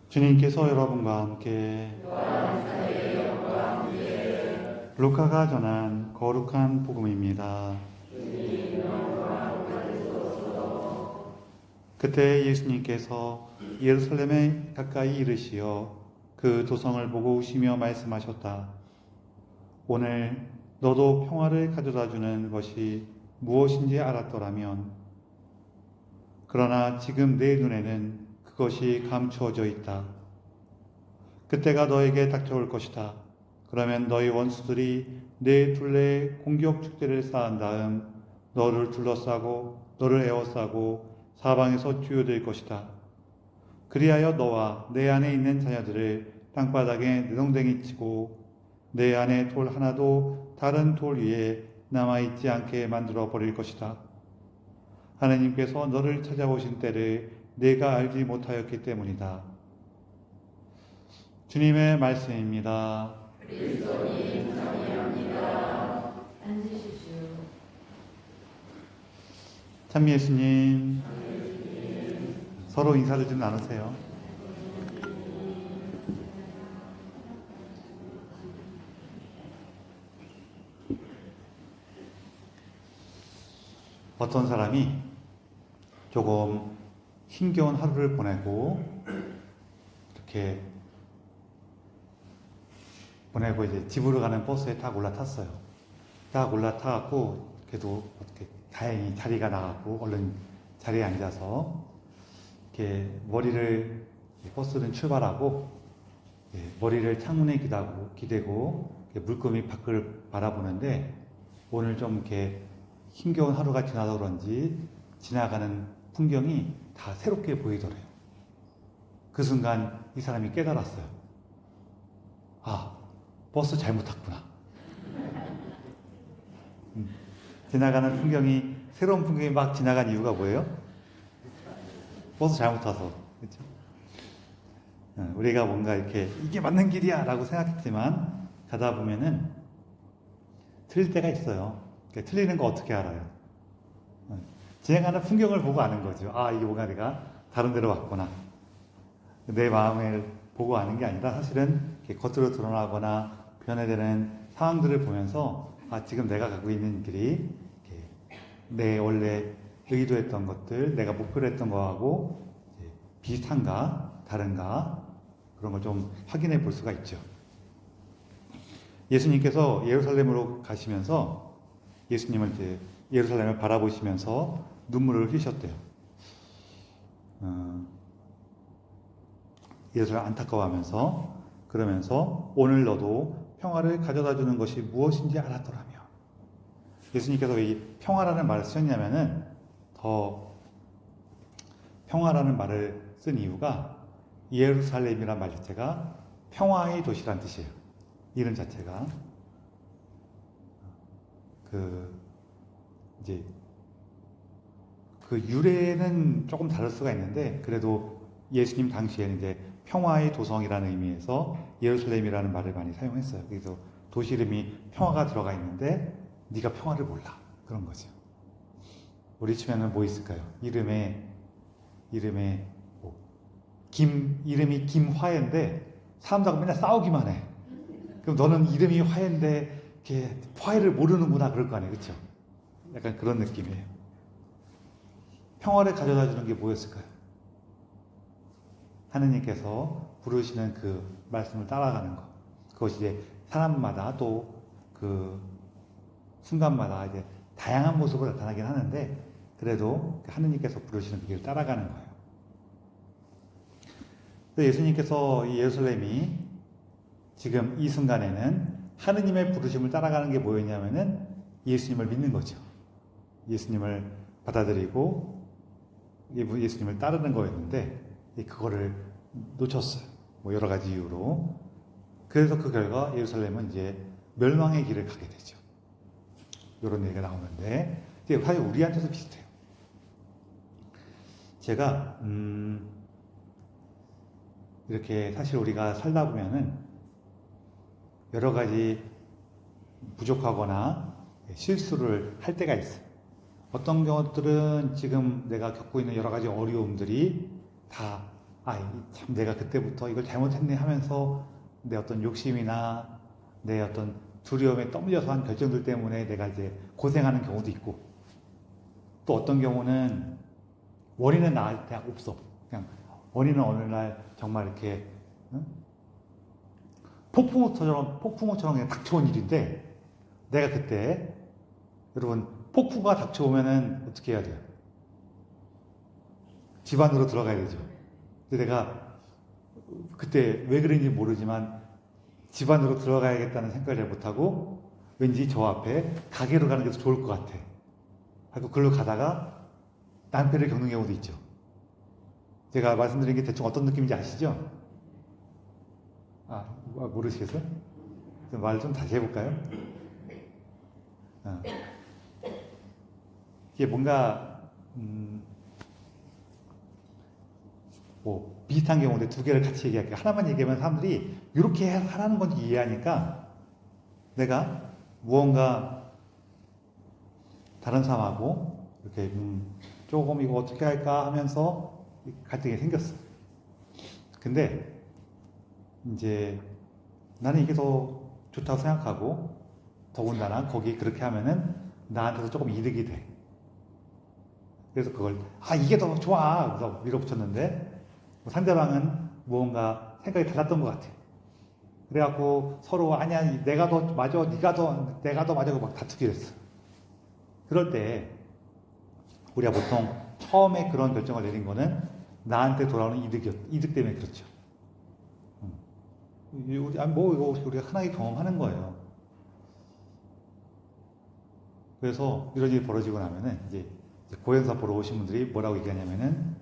주님께서 여러분과 함께 루카가 전한 거룩한 복음입니다. 그때 예수님께서 예루살렘에 가까이 이르시어 그 도성을 보고 우시며 말씀하셨다. 오늘 너도 평화를 가져다주는 것이 무엇인지 알았더라면, 그러나 지금 내 눈에는 그것이 감추어져 있다. 그때가 너에게 닥쳐올 것이다. 그러면 너희 원수들이 내 둘레에 공격 축제를 쌓은 다음 너를 둘러싸고 너를 에워싸고 사방에서 뛰어들 것이다. 그리하여 너와 내 안에 있는 자녀들을 땅바닥에 내동댕이 치고 내 안에 돌 하나도 다른 돌 위에 남아있지 않게 만들어 버릴 것이다. 하나님께서 너를 찾아오신 때를 내가 알지 못하였기 때문이다. 주님의 말씀입니다. 그리스도님 찬양합니다. 앉으십시오. 찬미 예수님, 서로 인사를 좀 나누세요. 어떤 사람이 조금 힘겨운 하루를 보내고 이렇게 보내고 이제 집으로 가는 버스에 딱 올라탔어요. 딱 올라타갖고 그래도 어떻게 다행히 자리가 나가고 얼른 자리에 앉아서 이렇게 머리를 버스는 출발하고 머리를 창문에 기대고 물끄러미 밖을 바라보는데 오늘 좀 이렇게 힘겨운 하루가 지나서 그런지 지나가는 풍경이 다 새롭게 보이더래요. 그 순간 이 사람이 깨달았어요. 아, 버스 잘못 탔구나. 지나가는 풍경이, 새로운 풍경이 막 지나간 이유가 뭐예요? 버스 잘못 타서. 그렇죠? 우리가 뭔가 이렇게 이게 맞는 길이야 라고 생각했지만 가다 보면은 틀릴 때가 있어요. 틀리는 거 어떻게 알아요? 지나가는 풍경을 보고 아는 거죠. 아, 이게 뭔가 내가 다른 데로 왔구나. 내 마음을 보고 아는 게 아니라 사실은 겉으로 드러나거나 변해되는 상황들을 보면서 아, 지금 내가 가고 있는 길이 내 원래 의도했던 것들, 내가 목표로 했던 거하고 비슷한가, 다른가, 그런 걸 좀 확인해 볼 수가 있죠. 예수님께서 예루살렘으로 가시면서 예수님을 이제 예루살렘을 바라보시면서 눈물을 흘리셨대요. 예수를 안타까워하면서, 그러면서 오늘 너도 평화를 가져다 주는 것이 무엇인지 알았더라며. 예수님께서 이 평화라는 말을 쓰셨냐면은 더 평화라는 말을 쓴 이유가 예루살렘이란 말 자체가 평화의 도시란 뜻이에요. 이름 자체가. 이제 그 유래는 조금 다를 수가 있는데 그래도 예수님 당시에는 이제 평화의 도성이라는 의미에서 예루살렘이라는 말을 많이 사용했어요. 그래서 도시 이름이 평화가 들어가 있는데 네가 평화를 몰라. 그런 거죠. 우리 치면은 뭐 있을까요? 이름이 김화인데 사람들하고 맨날 싸우기만 해. 그럼 너는 이름이 화인데 이렇게 화해를 모르는구나 그럴 거 아니에요. 그렇죠? 약간 그런 느낌이에요. 평화를 가져다 주는 게 뭐였을까요? 하느님께서 부르시는 그 말씀을 따라가는 것. 그것이 이제 사람마다 또 그 순간마다 이제 다양한 모습으로 나타나긴 하는데 그래도 하느님께서 부르시는 그 길을 따라가는 거예요. 예수님께서 이 예루살렘이 지금 이 순간에는 하느님의 부르심을 따라가는 게 뭐였냐면은 예수님을 믿는 거죠. 예수님을 받아들이고 예수님을 따르는 거였는데 그거를 놓쳤어요. 뭐 여러 가지 이유로. 그래서 그 결과 예루살렘은 이제 멸망의 길을 가게 되죠. 이런 얘기가 나오는데 사실 우리한테도 비슷해요. 제가 이렇게 사실 우리가 살다 보면은 여러 가지 부족하거나 실수를 할 때가 있어요. 어떤 경우들은 지금 내가 겪고 있는 여러 가지 어려움들이 다 참 내가 그때부터 이걸 잘못했네 하면서 내 어떤 욕심이나 내 어떤 두려움에 떠밀려서 한 결정들 때문에 내가 이제 고생하는 경우도 있고, 또 어떤 경우는 원인은 나한테 없어. 그냥 원인은 어느 날 정말 이렇게 폭풍우처럼 그냥 닥쳐온 일인데, 내가 그때 여러분 폭풍우가 닥쳐오면은 어떻게 해야 돼요? 집 안으로 들어가야 되죠. 근데 내가 그때 왜 그런지 모르지만 집 안으로 들어가야겠다는 생각을 잘 못하고 왠지 저 앞에 가게로 가는 게 더 좋을 것 같아 하고 글로 가다가 낭패를 겪는 경우도 있죠. 제가 말씀드린 게 대충 어떤 느낌인지 아시죠? 모르시겠어요? 말 좀 다시 해볼까요? 이게 뭔가 뭐 비슷한 경우인데 두 개를 같이 얘기할게요. 하나만 얘기하면 사람들이 이렇게 하라는 건지 이해하니까, 내가 무언가 다른 사람하고 이렇게 조금 이거 어떻게 할까 하면서 갈등이 생겼어. 근데 이제 나는 이게 더 좋다고 생각하고, 더군다나 거기 그렇게 하면은 나한테도 조금 이득이 돼. 그래서 그걸 이게 더 좋아 그래서 밀어붙였는데, 상대방은 무언가 생각이 달랐던 것 같아. 그래갖고 서로 아니야 내가 더 맞아 내가 더 맞아 막 다투게 됐어. 그럴 때 우리가 보통 처음에 그런 결정을 내린 거는 나한테 돌아오는 이득 때문에 그렇죠. 이거 우리가 흔하게 경험하는 거예요. 그래서 이런 일이 벌어지고 나면은 이제 고연사 보러 오신 분들이 뭐라고 얘기하냐면은,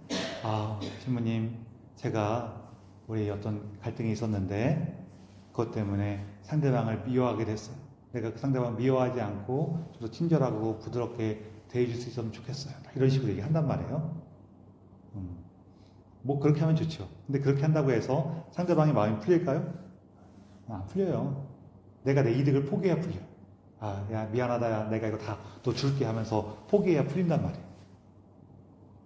신부님, 제가 우리 어떤 갈등이 있었는데 그것 때문에 상대방을 미워하게 됐어요. 내가 그 상대방을 미워하지 않고 좀 더 친절하고 부드럽게 대해줄 수 있었으면 좋겠어요. 이런 식으로 얘기한단 말이에요. 뭐 그렇게 하면 좋죠. 근데 그렇게 한다고 해서 상대방의 마음이 풀릴까요? 안 풀려요. 내가 내 이득을 포기해야 풀려. 야 미안하다, 야, 내가 이거 다 너 줄게 하면서 포기해야 풀린단 말이에요.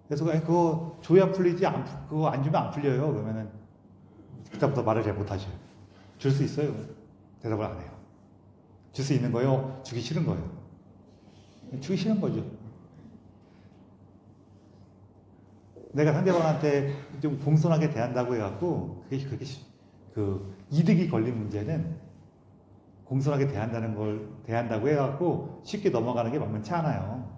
그래서 그거 줘야 풀리지, 그거 안 주면 안 풀려요. 그러면은 그다음부터 말을 잘 못하죠. 줄 수 있어요. 대답을 안 해요. 줄 수 있는 거요? 주기 싫은 거예요. 주기 싫은 거죠. 내가 상대방한테 좀 공손하게 대한다고 해갖고 그게 그 이득이 걸린 문제는 공손하게 대한다고 해갖고 쉽게 넘어가는 게 만만치 않아요.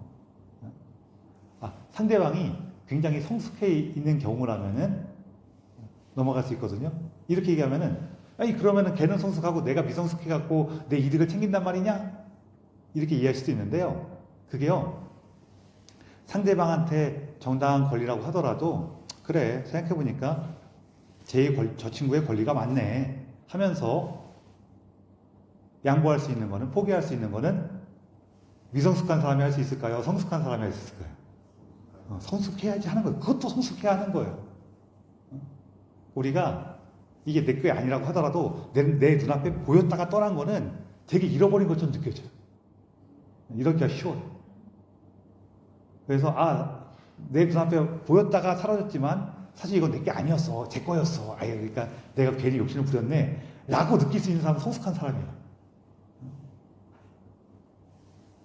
상대방이 굉장히 성숙해 있는 경우라면은 넘어갈 수 있거든요. 이렇게 얘기하면은 그러면은 걔는 성숙하고 내가 미성숙해갖고 내 이득을 챙긴단 말이냐? 이렇게 이해할 수도 있는데요. 그게요, 상대방한테 정당한 권리라고 하더라도 그래 생각해보니까 저 친구의 권리가 많네 하면서 양보할 수 있는 거는, 포기할 수 있는 거는 미성숙한 사람이 할 수 있을까요? 성숙한 사람이 할 수 있을까요? 성숙해야지 하는 거예요. 그것도 성숙해야 하는 거예요. 우리가 이게 내 게 아니라고 하더라도 내 눈앞에 보였다가 떠난 거는 되게 잃어버린 것처럼 느껴져요. 이러기가 쉬워요. 그래서 내 눈앞에 보였다가 사라졌지만 사실 이건 내 게 아니었어, 제 거였어, 그러니까 내가 괜히 욕심을 부렸네 라고 느낄 수 있는 사람은 성숙한 사람이에요.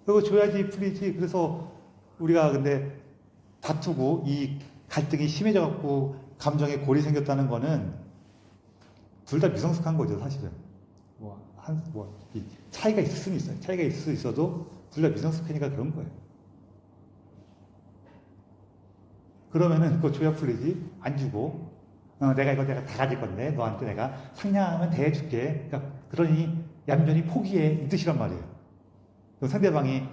그거 줘야지 풀리지. 그래서 우리가 근데 다투고 이 갈등이 심해져 갖고 감정에 골이 생겼다는 거는 둘 다 미성숙한 거죠, 사실은. 차이가 있을 수는 있어요. 차이가 있을 수 있어도 둘 다 미성숙하니까 그런 거예요. 그러면은 그거 줘야 풀리지. 안 주고 내가 다 가질 건데 너한테 내가 상냥하면 대해줄게. 그러니까 그러니 얌전히 포기해, 이 뜻이란 말이에요. 그럼 상대방이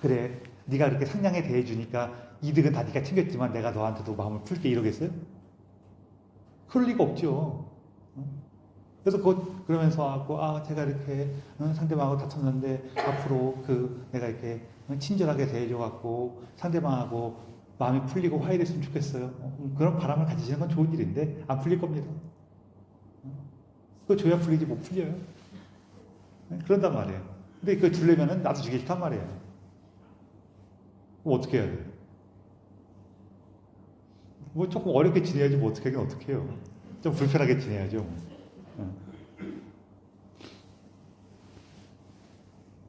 그래 네가 그렇게 상냥해 대해주니까 이득은 다 네가 챙겼지만 내가 너한테도 마음을 풀게 이러겠어요? 그럴 리가 없죠. 그래서 그러면서 제가 이렇게 상대방하고 다퉜는데 앞으로 내가 이렇게 친절하게 대해줘갖고 상대방하고 마음이 풀리고 화해됐으면 좋겠어요. 그런 바람을 가지시는 건 좋은 일인데 안 풀릴 겁니다. 그거 줘야 풀리지 못 풀려요. 그런단 말이에요. 근데 그거 주려면은 나도 주기 싫단 말이에요. 그럼 어떻게 해야 돼요? 뭐 조금 어렵게 지내야지 뭐 어떻게 하긴 어떻게 해요. 좀 불편하게 지내야죠.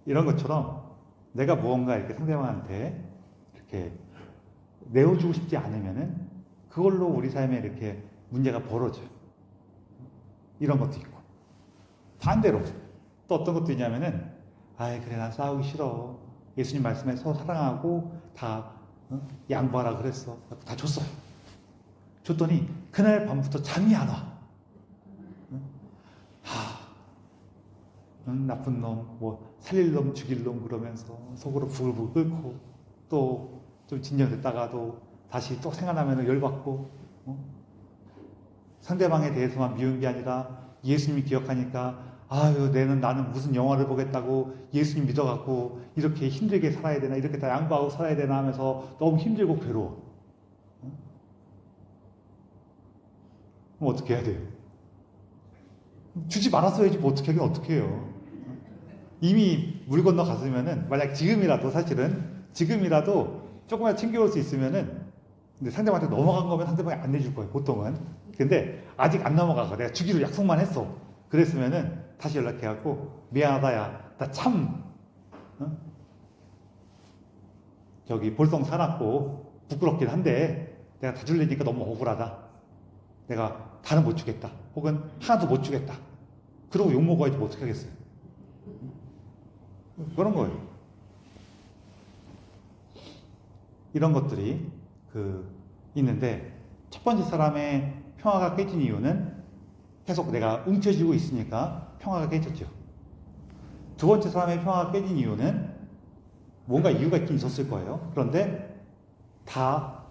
이런 것처럼 내가 무언가 이렇게 상대방한테 이렇게 내어주고 싶지 않으면은 그걸로 우리 삶에 이렇게 문제가 벌어져요. 이런 것도 있고. 반대로 또 어떤 것도 있냐면은 아이 그래 난 싸우기 싫어. 예수님 말씀에 서로 사랑하고 다 양보하라 그랬어. 다 줬어. 줬더니 그날 밤부터 잠이 안 와. 나쁜 놈, 뭐 살릴 놈, 죽일 놈 그러면서 속으로 부글부글 끓고 또 좀 진정됐다가도 다시 또 생각나면 열받고 상대방에 대해서만 미운 게 아니라 예수님이 기억하니까 아유 나는 무슨 영화를 보겠다고 예수님 믿어갖고 이렇게 힘들게 살아야 되나 이렇게 다 양보하고 살아야 되나 하면서 너무 힘들고 괴로워. 그럼 어떻게 해야 돼요? 주지 말았어야지 뭐 어떻게 하긴 어떻게 해요. 이미 물 건너 갔으면은 만약 지금이라도 사실은 지금이라도 조금만 챙겨올 수 있으면은 근데 상대방한테 넘어간 거면 상대방이 안 내줄 거예요 보통은. 근데 아직 안 넘어가고 내가 주기로 약속만 했어. 그랬으면은 다시 연락해갖고 미안하다 야 나 참 저기 볼성 사납고 부끄럽긴 한데 내가 다 줄래니까 너무 억울하다. 내가 다는 못 주겠다. 혹은 하나도 못 주겠다. 그러고 욕 먹어야지 뭐 어떻게 하겠어요. 그런 거예요. 이런 것들이 있는데 첫 번째 사람의 평화가 깨진 이유는 계속 내가 움켜쥐고 있으니까 평화가 깨졌죠. 두 번째 사람의 평화가 깨진 이유는 뭔가 이유가 있긴 있었을 거예요. 그런데 다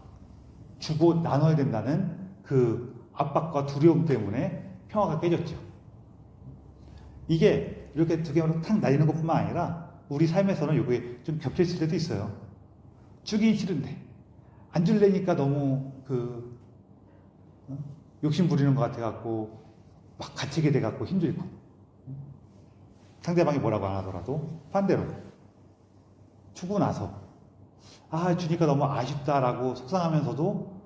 주고 나눠야 된다는 그 압박과 두려움 때문에 평화가 깨졌죠. 이게 이렇게 두 개로 탁 날리는 것뿐만 아니라 우리 삶에서는 이게 좀 겹쳐 있을 때도 있어요. 주긴 싫은데 안 줄래니까 너무 욕심 부리는 것 같아 갖고 막 갇히게 돼 갖고 힘들고 상대방이 뭐라고 안 하더라도 반대로 주고 나서 주니까 너무 아쉽다라고 속상하면서도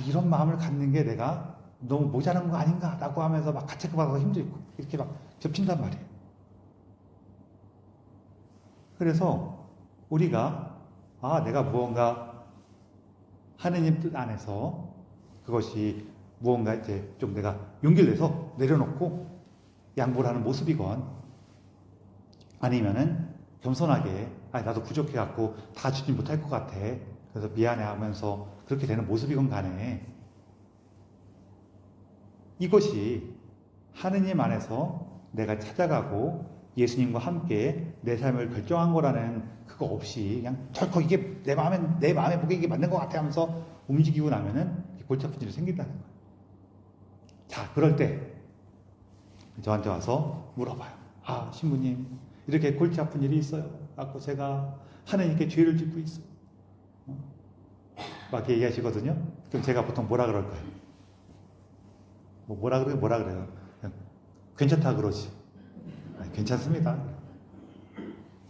이런 마음을 갖는 게 내가 너무 모자란 거 아닌가라고 하면서 막 가책받아서 힘들고 이렇게 막 겹친단 말이에요. 그래서 우리가 내가 무언가 하느님 뜻 안에서 그것이 무언가 이제 좀 내가 용기를 내서 내려놓고 양보를 하는 모습이건 아니면은 겸손하게 나도 부족해갖고 다 주지 못할 것 같아. 그래서 미안해 하면서 그렇게 되는 모습이건 간에 이것이 하느님 안에서 내가 찾아가고 예수님과 함께 내 삶을 결정한 거라는 그거 없이 그냥 덜컥 이게 내 마음에 보기에 이게 맞는 것 같아 하면서 움직이고 나면은 골치 아픈 일이 생긴다는 거예요. 자, 그럴 때 저한테 와서 물어봐요. 신부님 이렇게 골치 아픈 일이 있어요. 갖고 제가 하느님께 죄를 짓고 있어요. 막 얘기하시거든요. 그럼 제가 보통 뭐라 그럴까요? 뭐라 그래요? 그냥 괜찮다 그러지. 괜찮습니다.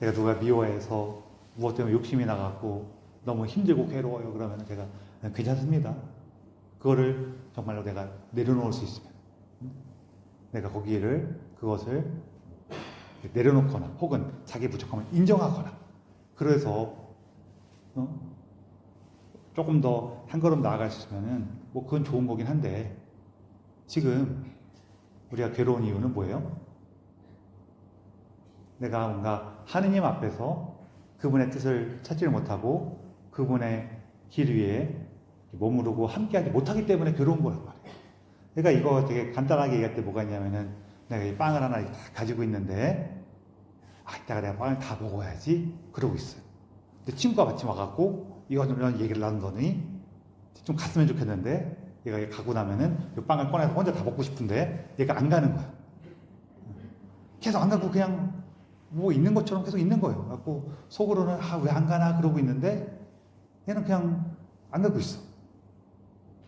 내가 누가 미워해서 무엇 때문에 욕심이 나갖고 너무 힘들고 괴로워요. 그러면 제가 괜찮습니다. 그거를 정말로 내가 내려놓을 수 있으면 내가 그것을 내려놓거나 혹은 자기 부족함을 인정하거나 그래서 조금 더 한 걸음 나아갈 수 있으면은 뭐 그건 좋은 거긴 한데 지금 우리가 괴로운 이유는 뭐예요? 내가 뭔가 하느님 앞에서 그분의 뜻을 찾지를 못하고 그분의 길 위에 머무르고 함께하지 못하기 때문에 괴로운 거란 말이에요. 그러니까 이거 되게 간단하게 얘기할 때 뭐가 있냐면은 내가 이 빵을 하나 다 가지고 있는데 이따가 내가 빵을 다 먹어야지 그러고 있어요. 근데 친구가 마침 와갖고 이런 얘기를 나누더니 좀 갔으면 좋겠는데 얘가 가고 나면은 이 빵을 꺼내서 혼자 다 먹고 싶은데 얘가 안 가는 거야. 계속 안 가고 그냥 뭐 있는 것처럼 계속 있는 거예요. 그래갖고 속으로는 왜 안 가나 그러고 있는데 얘는 그냥 안 가고 있어.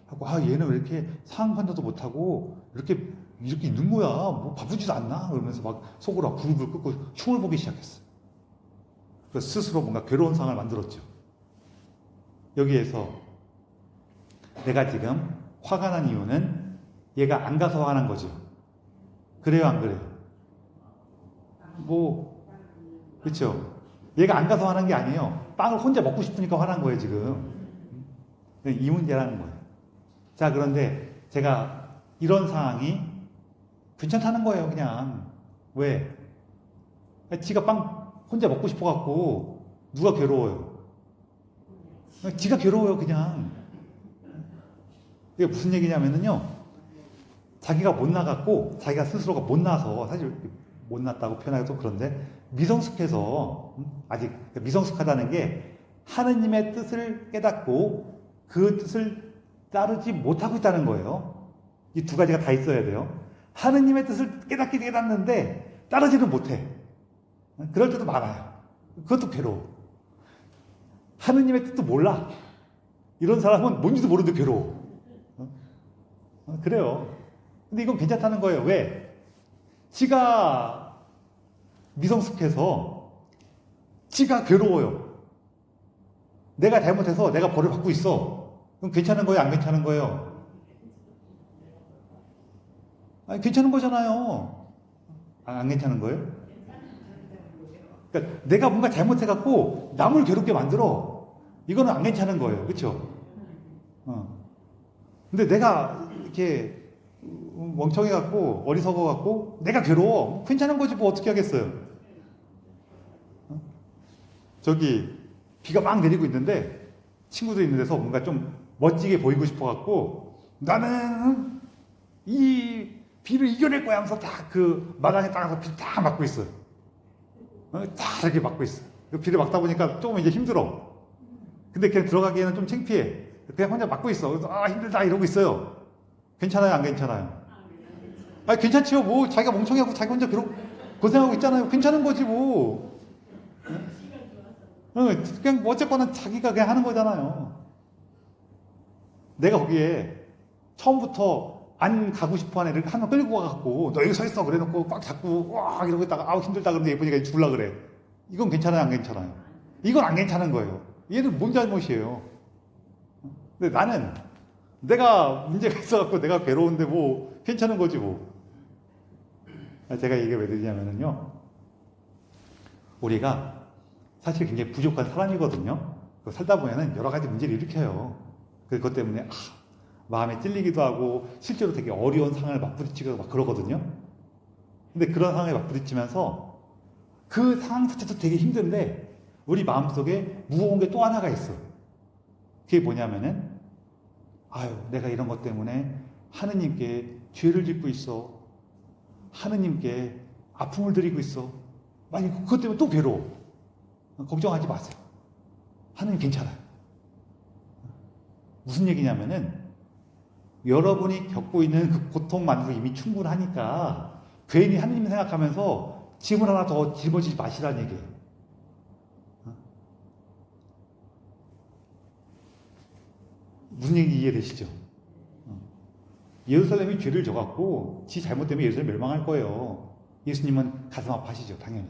하고 얘는 왜 이렇게 상황 판단도 못하고 이렇게 있는 거야. 뭐 바쁘지도 않나? 그러면서 막 속으로 불불 끓고 흉을 보기 시작했어. 그래서 스스로 뭔가 괴로운 상황을 만들었죠. 여기에서 내가 지금 화가 난 이유는 얘가 안 가서 화가 난 거죠. 그래요, 안 그래요? 뭐, 그렇죠. 얘가 안 가서 화난 게 아니에요. 빵을 혼자 먹고 싶으니까 화난 거예요, 지금. 이 문제라는 거예요. 자, 그런데 제가 이런 상황이 괜찮다는 거예요, 그냥. 왜? 지가 빵 혼자 먹고 싶어갖고 누가 괴로워요? 지가 괴로워요, 그냥. 이게 무슨 얘기냐면요. 자기가 못 나갔고, 자기가 스스로가 못 나서, 사실 못 났다고 표현하기 좀 그런데, 미성숙해서, 아직 미성숙하다는 게 하느님의 뜻을 깨닫고 그 뜻을 따르지 못하고 있다는 거예요. 이 두 가지가 다 있어야 돼요. 하느님의 뜻을 깨닫긴 깨닫는데 따르지는 못해. 그럴 때도 많아요. 그것도 괴로워. 하느님의 뜻도 몰라. 이런 사람은 뭔지도 모르는데 괴로워. 그래요. 근데 이건 괜찮다는 거예요. 왜? 지가 미성숙해서 지가 괴로워요. 내가 잘못해서 내가 벌을 받고 있어. 그럼 괜찮은 거예요? 안 괜찮은 거예요? 아니, 괜찮은 거잖아요. 안 괜찮은 거예요? 그러니까 내가 뭔가 잘못해갖고 남을 괴롭게 만들어. 이거는 안 괜찮은 거예요. 그렇죠? 근데 내가 이렇게 멍청해갖고 어리석어갖고 내가 괴로워. 괜찮은 거지 뭐 어떻게 하겠어요? 저기 비가 막 내리고 있는데 친구들 있는 데서 뭔가 좀 멋지게 보이고 싶어갖고 나는 이 비를 이겨낼 거야 하면서 딱 그 마당에 따라서 비 딱 맞고 있어요. 딱 이렇게 맞고 있어. 그 비를 막다 보니까 조금 이제 힘들어. 근데 그냥 들어가기에는 좀 창피해. 그냥 혼자 맞고 있어. 그래서 아 힘들다 이러고 있어요. 괜찮아요, 안 괜찮아요? 아 괜찮지요. 뭐 자기가 멍청해하고 자기 혼자 고생하고 있잖아요. 괜찮은 거지 뭐. 그냥 어쨌거나 자기가 그냥 하는 거잖아요. 내가 거기에 처음부터 안 가고 싶어 하는 애를 한 명 끌고 와갖고 너 여기 서 있어 그래놓고 꽉 잡고 와 이러고 있다가 아우 힘들다 그러는데 예쁘니까 죽을라 그래. 이건 괜찮아요, 안 괜찮아요? 이건 안 괜찮은 거예요. 얘는 뭔 잘못이에요? 근데 나는 내가 문제가 있어갖고 내가 괴로운데 뭐 괜찮은 거지 뭐. 제가 이게 왜 드리냐면요. 우리가 사실 굉장히 부족한 사람이거든요. 살다 보면은 여러 가지 문제를 일으켜요. 그것 때문에 마음에 찔리기도 하고 실제로 되게 어려운 상황을 맞부딪히고 막 그러거든요. 근데 그런 상황에 맞부딪히면서 그 상황 자체도 되게 힘든데 우리 마음속에 무거운 게 또 하나가 있어. 그게 뭐냐면은 아유 내가 이런 것 때문에 하느님께 죄를 짓고 있어. 하느님께 아픔을 드리고 있어. 만약 그것 때문에 또 괴로워. 걱정하지 마세요. 하느님 괜찮아요. 무슨 얘기냐면은 여러분이 겪고 있는 그 고통만으로 이미 충분하니까 괜히 하느님 생각하면서 짐을 하나 더 짊어지지 마시라는 얘기예요. 무슨 얘기 이해되시죠? 예루살렘이 죄를 져갖고 지 잘못 때문에 예루살렘 멸망할 거예요. 예수님은 가슴 아파하시죠, 당연히.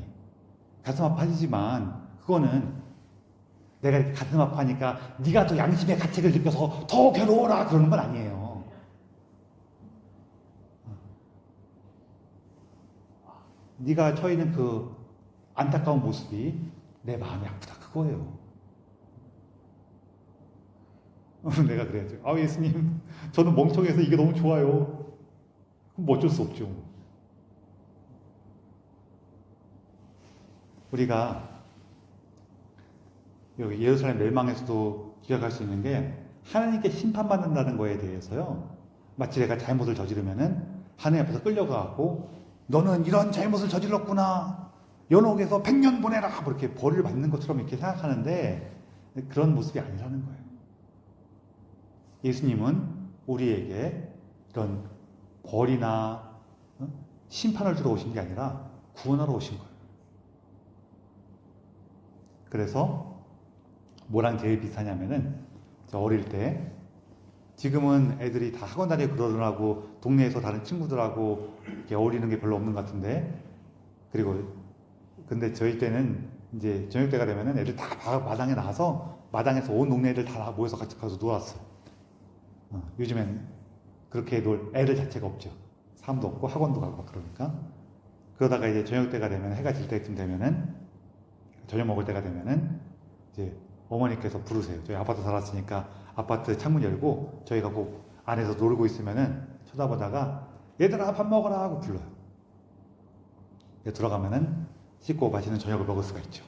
가슴 아파하시지만 그거는 내가 이렇게 가슴 아파하니까 네가 더 양심의 가책을 느껴서 더 괴로워라 그러는 건 아니에요. 네가 처해 있는 그 안타까운 모습이 내 마음이 아프다 그거예요. 내가 그래야죠. 아 예수님 저는 멍청해서 이게 너무 좋아요. 그럼 뭐 어쩔 수 없죠. 우리가 여기 예루살렘 멸망에서도 기억할 수 있는 게 하나님께 심판받는다는 거에 대해서요. 마치 내가 잘못을 저지르면은 하나님 앞에서 끌려가고 너는 이런 잘못을 저질렀구나. 연옥에서 100년 보내라. 뭐 이렇게 벌을 받는 것처럼 이렇게 생각하는데 그런 모습이 아니라는 거예요. 예수님은 우리에게 이런 벌이나 심판을 주러 오신 게 아니라 구원하러 오신 거예요. 그래서 뭐랑 제일 비슷하냐면은 저 어릴 때 지금은 애들이 다 학원 다니고 그러느라고 동네에서 다른 친구들하고 이렇게 어울리는 게 별로 없는 것 같은데 그리고 근데 저희 때는 이제 저녁 때가 되면은 애들 다 마당에 나와서 마당에서 온 동네 애들 다 모여서 같이 가서 놀았어. 요즘엔 그렇게 놀 애들 자체가 없죠. 사람도 없고 학원도 가고 막 그러니까. 그러다가 이제 저녁 때가 되면 해가 질 때쯤 되면은 저녁 먹을 때가 되면은 이제 어머니께서 부르세요. 저희 아파트 살았으니까 아파트 창문 열고 저희가 꼭 안에서 놀고 있으면은 쳐다보다가 얘들아 밥 먹어라 하고 불러요. 들어가면은 씻고 맛있는 저녁을 먹을 수가 있죠.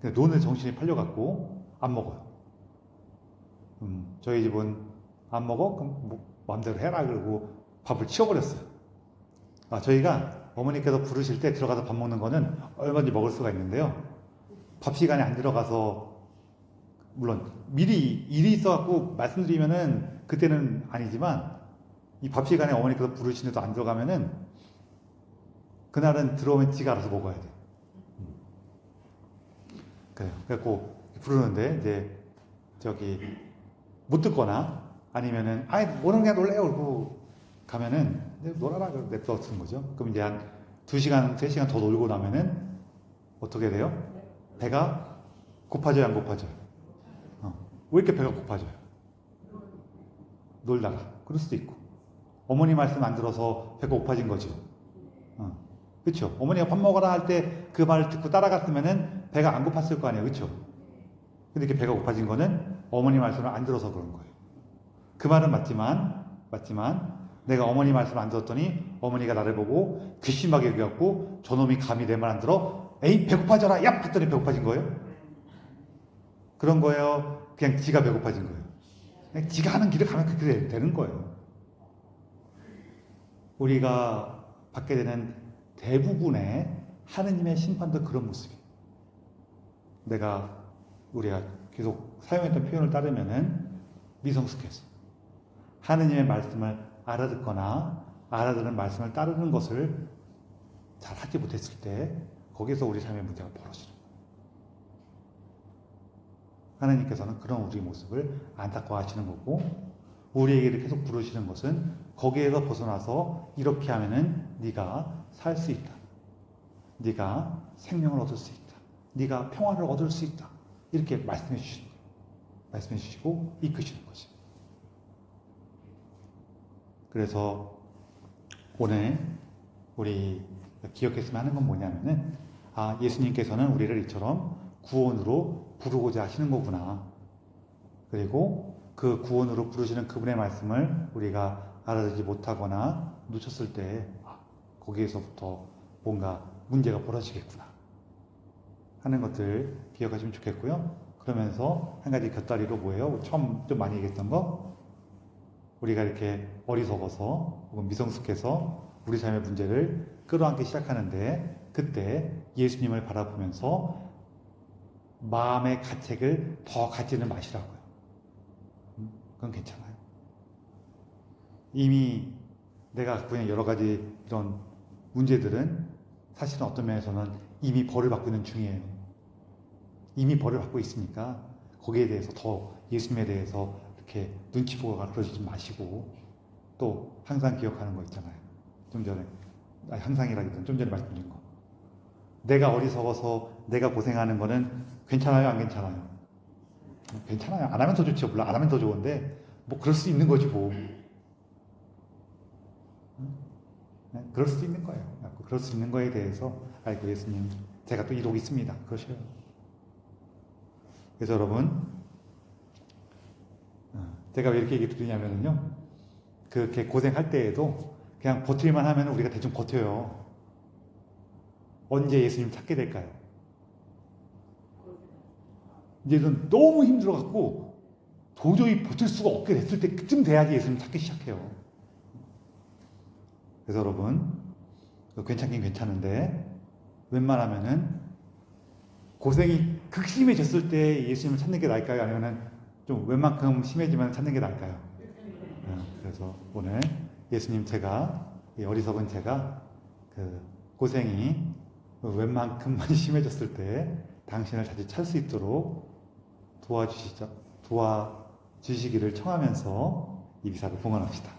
근데 노는 정신이 팔려갖고 안 먹어요. 저희 집은 안 먹어? 그럼 뭐 마음대로 해라 그러고 밥을 치워버렸어요. 저희가 어머니께서 부르실 때 들어가서 밥 먹는 거는 얼마든지 먹을 수가 있는데요. 밥 시간에 안 들어가서 물론 미리 일이 있어갖고 말씀드리면은 그때는 아니지만 이 밥 시간에 어머니께서 부르시는데도 안 들어가면은 그날은 들어오면 지가 알아서 먹어야 돼. 그래요. 그래갖고 부르는데 이제 저기 못 듣거나 아니면은 아이 오늘 그냥 놀래요 그러고 가면은 놀아라 그러고 냅둬 쓰는 거죠. 그럼 이제 한 2시간, 3시간 더 놀고 나면은 어떻게 돼요? 배가 고파져요, 안 고파져요? 왜 이렇게 배가 고파져요? 놀다가 그럴 수도 있고 어머니 말씀 안 들어서 배가 고파진 거죠. 그렇죠? 어머니가 밥 먹어라 할 때 그 말을 듣고 따라갔으면은 배가 안 고팠을 거 아니에요, 그렇죠? 근데 이렇게 배가 고파진 거는 어머니 말씀을 안 들어서 그런 거예요. 그 말은 맞지만 내가 어머니 말씀을 안 들었더니 어머니가 나를 보고 괘씸하게 여겨갖고 저놈이 감히 내 말 안 들어? 에이 배고파져라 야! 했더니 배고파진 거예요? 그런 거예요? 그냥 지가 배고파진 거예요? 그냥 지가 하는 길을 가면 그렇게 되는 거예요. 우리가 받게 되는 대부분의 하느님의 심판도 그런 모습이에요. 우리가 계속 사용했던 표현을 따르면은 미성숙해서 하느님의 말씀을 알아듣거나 알아듣는 말씀을 따르는 것을 잘 하지 못했을 때 거기서 우리 삶의 문제가 벌어지는 거예요. 하나님께서는 그런 우리 모습을 안타까워하시는 거고 우리에게 계속 부르시는 것은 거기에서 벗어나서 이렇게 하면은 네가 살 수 있다. 네가 생명을 얻을 수 있다. 네가 평화를 얻을 수 있다. 이렇게 말씀해 주시는 거예요. 말씀해 주시고 이끄시는 거죠. 그래서 오늘 우리 기억했으면 하는 건 뭐냐면은 예수님께서는 우리를 이처럼 구원으로 부르고자 하시는 거구나. 그리고 그 구원으로 부르시는 그분의 말씀을 우리가 알아듣지 못하거나 놓쳤을 때 거기에서부터 뭔가 문제가 벌어지겠구나 하는 것들 기억하시면 좋겠고요. 그러면서 한 가지 곁다리로 뭐예요? 처음 좀 많이 얘기했던 거 우리가 이렇게 어리석어서 혹은 미성숙해서 우리 삶의 문제를 끌어안기 시작하는데 그때 예수님을 바라보면서 마음의 가책을 더 가지는 마시라고요. 그건 괜찮아요. 이미 내가 갖고 있는 여러 가지 이런 문제들은 사실은 어떤 면에서는 이미 벌을 받고 있는 중이에요. 이미 벌을 받고 있으니까 거기에 대해서 더 예수님에 대해서 이렇게 눈치 보고 그러지 마시고 또 항상 기억하는 거 있잖아요. 좀 전에 항상이라기보다는 좀 전에 말씀드린 거. 내가 어리석어서 내가 고생하는 거는 괜찮아요, 안 괜찮아요? 괜찮아요. 안 하면 더 좋죠. 물론 안 하면 더 좋은데 뭐 그럴 수 있는 거지 뭐. 그럴 수도 있는 거예요. 그럴 수 있는 거에 대해서 아이고 예수님 제가 또 이러고 있습니다. 그러셔요. 그래서 여러분 제가 왜 이렇게 얘기 드리냐면요 그렇게 고생할 때에도 그냥 버틸만 하면 우리가 대충 버텨요. 언제 예수님 찾게 될까요? 이제는 너무 힘들어갖고 도저히 버틸 수가 없게 됐을 때 그쯤 돼야지 예수님 찾기 시작해요. 그래서 여러분 괜찮긴 괜찮은데 웬만하면은 고생이 극심해졌을 때 예수님을 찾는 게 나을까요? 아니면은 좀 웬만큼 심해지면 찾는 게 나을까요? 그래서 오늘 예수님 제가 이 어리석은 제가 그 고생이 웬만큼만 심해졌을 때 당신을 다시 찾을 수 있도록 도와주시기를 청하면서 이 기사를 봉헌합시다.